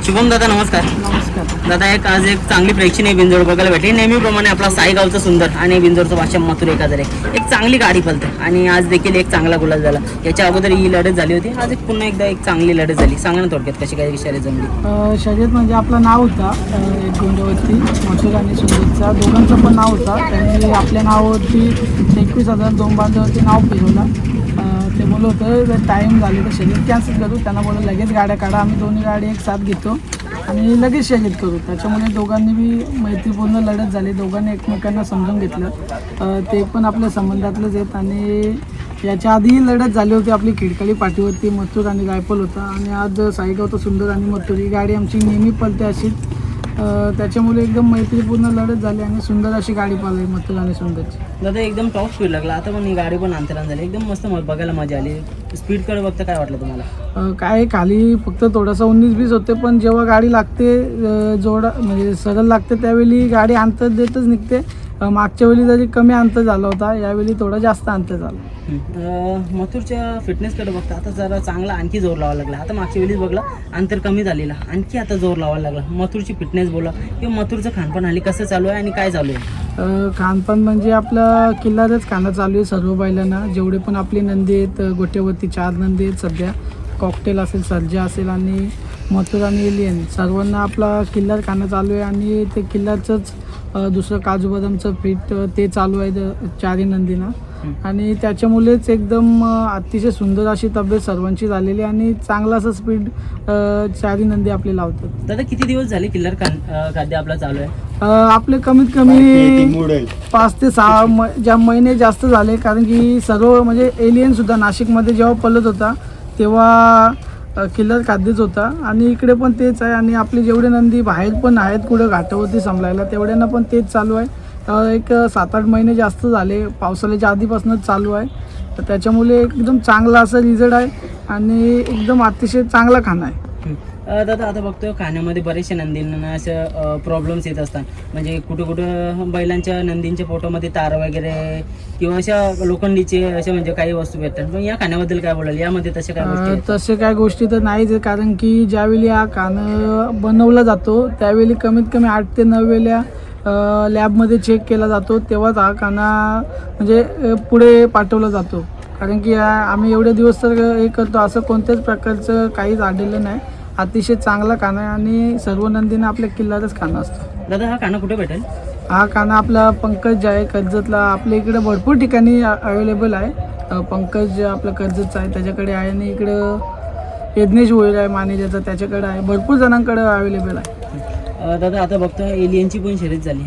शुभम दादा नमस्कार. नमस्कार. दादा आज एक चांगली प्रेक्षणीय बिंजोड बघायला भेटली. नेहमीप्रमाणे आपला साईगावचं सुंदर आणि बिंजोडचं भाषा मथुर एकादर एक चांगली गाडी पळते आणि आज देखील एक चांगला गुलाल झाला. याच्या अगोदर ही लढत झाली होती, आज एक पुन्हा एकदा एक चांगली लढत झाली. सांगा ना थोडक्यात कशी काय शर्यत जमली. शर्यत म्हणजे आपलं नाव होता एक गोंडवरती मथुर आणि सुंदरचा दोघांचं पण नाव होता. त्यांनी आपल्या नावावरती 21,000 दोन बांधावरती नाव फिरवलं. ते बोलत होतं जर टाईम झाले तर शर्यत कॅन्सल करू. त्यांना बोललं लगेच गाड्या काढा, आम्ही दोन्ही गाडी एक साथ घेतो आणि लगेच शर्यत करू. त्याच्यामुळे दोघांनी बी मैत्रीपूर्ण लढत झाली. दोघांनी एकमेकांना समजून घेतलं. ते पण आपल्या संबंधातलंच आहेत. आणि याच्या आधी लढत झाली होती आपली खिडकाळी पाठीवरती मथुर आणि रायफल होता. आणि आज साईगावचा सुंदर आणि मथुर ही गाडी आमची नेहमी पळते अशीच. त्याच्यामुळे एकदम मैत्रीपूर्ण लढत झाली आणि सुंदर अशी गाडी पाळली मथुर आणि सुंदरची. दादा एकदम टॉप स्पीड लागला. आता पण ही गाडी पण अंतरान झाली, एकदम मस्त बघायला मजा आली. स्पीडकडे बघता काय वाटलं तुम्हाला. काय खाली फक्त थोडासा 19-20 होते, पण जेव्हा गाडी लागते जोडा म्हणजे सरळ लागते त्यावेळी गाडी अंतर देतच निघते. मागच्या वेळी जरी कमी अंतर झाला होता, यावेळी थोडा जास्त अंतर झालं. मथुरच्या फिटनेसकडे बघता आता जरा चांगला आणखी जोर लावायला लागला. आता मागच्या वेळीच बघला अंतर कमी झालेला, आणखी आता जोर लावायला लागला. मथुरची फिटनेस बोला किंवा मथुरचं खानपान हल्ली कसं चालू आहे आणि काय चालू आहे. खानपान म्हणजे आपलं किल्लारच खाणं चालू आहे सर्व बैलांना. जेवढे पण आपली नंदी आहेत गोट्यावरती 4 नंदी आहेत सध्या. कॉकटेल असेल, सर्जा असेल आणि मथुर आणि एलियन सर्वांना आपला किल्लार खाणं चालू आहे. आणि ते किल्लारचंच दुसरं काजू बदामचं पीठ ते चालू आहे 4 नंदींना. आणि त्याच्यामुळेच एकदम अतिशय सुंदर अशी तब्येत सर्वांची झालेली आणि चांगला असं स्पीड 4 नंदी आपले लावतात. दादा किती दिवस झाले किल्लार खाद्य आपला चालू आहे. आपले कमीत कमी 5 ते 6 महिने जास्त झाले. कारण की सर्व म्हणजे एलियन सुद्धा नाशिकमध्ये जेव्हा पळत होता तेव्हा किल्लार खाद्यच होता आणि इकडे पण तेच आहे. आणि आपले जेवढे नंदी बाहेर पण आहेत कुठं घाटावरती संभलायला तेवढ्यांना पण तेच चालू आहे. एक 7-8 महिने जास्त झाले, पावसाळ्याच्या आधीपासूनच चालू आहे. तर त्याच्यामुळे एकदम चांगला असा रिझल्ट आहे आणि एकदम अतिशय चांगला खाना आहे. दादा आता बघतो खाण्यामध्ये बरेचशा नंदींना असं प्रॉब्लेम्स येत असतात. म्हणजे कुठं बैलांच्या नंदींच्या पोटामध्ये तार वगैरे किंवा अशा लोखंडीचे अशा म्हणजे काही वस्तू भेटतात. पण या खाण्याबद्दल काय बोलाल, यामध्ये तसे काय गोष्टी तर नाहीच आहे. कारण की ज्यावेळी हा खाणं बनवला जातो त्यावेळी कमीत कमी 8 ते 9 वेळा लॅबमध्ये चेक केला जातो, तेव्हाच हा खाना म्हणजे पुढे पाठवला जातो. कारण की आम्ही एवढे दिवस तर हे करतो, असं कोणत्याच प्रकारचं काहीच आढळलं नाही. अतिशय चांगला खाना आहे आणि सर्व नंदीनं आपल्या किल्ल्यातच खाणं असतं. दादा हा खाना कुठे भेटेल. हा खाना आपला पंकज आहे कर्जतला. आपल्या इकडे भरपूर ठिकाणी अवेलेबल आहे. पंकज आपला कर्जतचा आहे त्याच्याकडे आहे आणि इकडं यज्ञेश वैर आहे मानेजाचा त्याच्याकडे आहे. भरपूर जणांकडे अवेलेबल आहे. दादा आता बघतो एलियनची पण शर्यत झाली.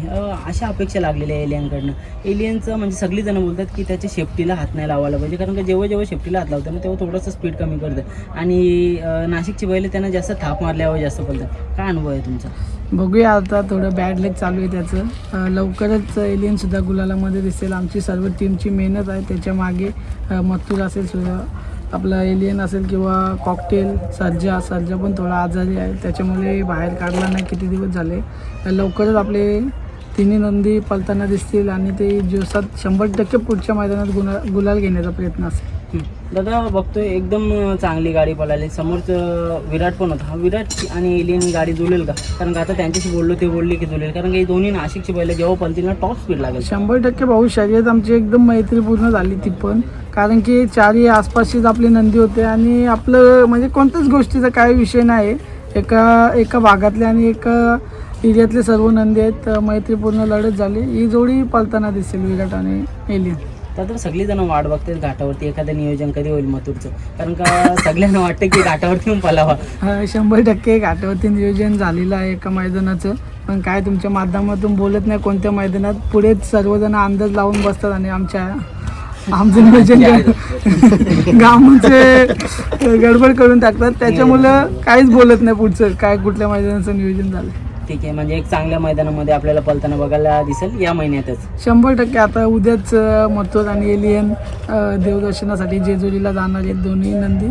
अशा अपेक्षा लागलेल्या आहे एलियनकडनं. एलियनचं म्हणजे सगळी जण बोलतात की त्याच्या शेफ्टीला हात नाही लावायला पाहिजे. कारण का जेव्हा शेफ्टीला हात लावतात ना तेव्हा थोडंसं स्पीड कमी करतं आणि नाशिकची बैल त्यांना जास्त थाप मारल्यावर जास्त पडतात. काय अनुभव आहे तुमचा. बघूया आता थोडं बॅड लक चालू आहे त्याचं. लवकरच एलियनसुद्धा गुलालामध्ये दिसेल. आमची सर्व टीमची मेहनत आहे त्याच्या मागे. मथुर असेल सुद्धा आपला एलियन असेल किंवा कॉकटेल सर्जा पण थोडा आजारी आहे त्याच्यामुळे बाहेर काढला नाही किती दिवस झाले. लवकरच आपले 3 नंदी पळताना दिसतील आणि ते दिवसात 100% पुढच्या मैदानात गुलाल घेण्याचा प्रयत्न असेल. दादा बघतोय एकदम चांगली गाडी पळाली. समोरचं विराट पण होता. विराट आणि एलियन ही गाडी जुळेल का. कारण का आता त्यांच्याशी बोललो ते बोलले की जुळेल. कारण की दोन्ही नाशिकची बैल जेव्हा पळतील ना टॉप स्पीड लागेल. 100% भाऊ शर्यत आमची एकदम मैत्रीपूर्ण झाली ती पण. कारण की 4ही आसपासचीच आपली नंदी होते आणि आपलं म्हणजे कोणत्याच गोष्टीचा काही विषय नाही. एका भागातले आणि एका एरियातले सर्व नंदी आहेत. मैत्रीपूर्ण लढत झाली. ही जोडी पळताना दिसेल विराट आणि एलियन. तर सगळी जण वाट बघतात घाटावरती एखादं नियोजन कधी होईल मथुरचं. कारण का सगळ्यांना वाटतं की घाटावरती पण पळावा. 100% घाटावरती नियोजन झालेलं आहे एका मैदानाचं. पण काय तुमच्या माध्यमातून बोलत नाही कोणत्या मैदानात. पुढेच सर्वजण अंदाज लावून बसतात आणि आमचं नियोजन गावाचे गडबड करून टाकतात. त्याच्यामुळं काहीच बोलत नाही पुढचं काय कुठल्या मैदानाचं नियोजन झालं. ठीक आहे, म्हणजे एक चांगल्या मैदानामध्ये आपल्याला पळताना बघायला दिसेल या महिन्यातच. 100% आता उद्याच मथुर आणि एलियन देवदर्शनासाठी जेजुरीला जाणार आहेत दोन्ही नंदी.